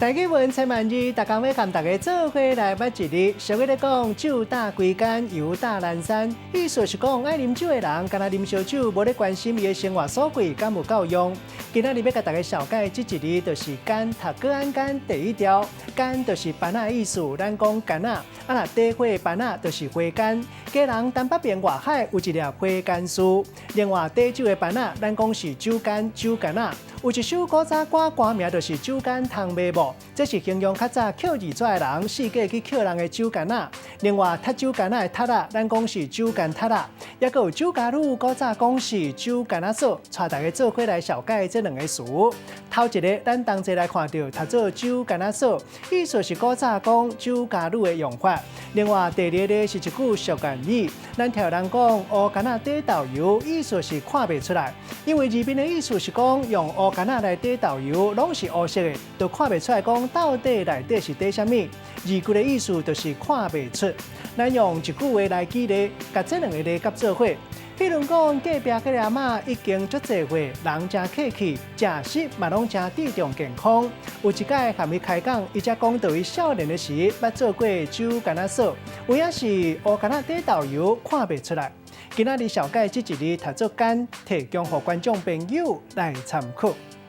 大家问千万字，大家要跟大家做伙来捌一日。俗话咧讲，酒打归干，油打南山。意思是讲，爱啉酒的人，干那啉烧酒，无咧关心伊的生活所贵敢有够用。今仔日要甲大家小解这一日，就是干读个安干第一条。干就是班仔的意思，咱讲干仔。啊，若底火班仔就是花干。家人东北边外海有一粒花干树。另外，底酒的班仔，咱讲是酒干酒干仔。有一首古早歌，歌名就是酒干倘卖无，这是形容较早捡二纸的人，世界去捡人的酒干仔。另外，踢酒干仔的踢仔，咱讲是酒干踢仔。也有酒家女古早讲是酒干仔嫂，带大家做伙来小解这两个词。头一个，咱同齐来看到，读做酒干仔嫂，意思是古早讲酒家女的用法。另外，第二个是一句俗谚语，咱听人讲乌干仔底豆油，意思是看不出来，因为字面的意思是讲用乌干仔来底豆油，拢是乌色的，就看不出来讲到底内底是底什么。字句的意思就是看不出。咱用一句话来举例，甲这两个例夹做伙。譬如讲，隔壁个阿嬷已经足侪岁，人真客气，食食嘛拢真注重健康。有一届和伊开讲，伊才讲到伊少年的时，捌做过酒干仔嫂，有影是乌干仔底豆油，看不出来。今仔日小解这一日读做干，提供给观众朋友来参考。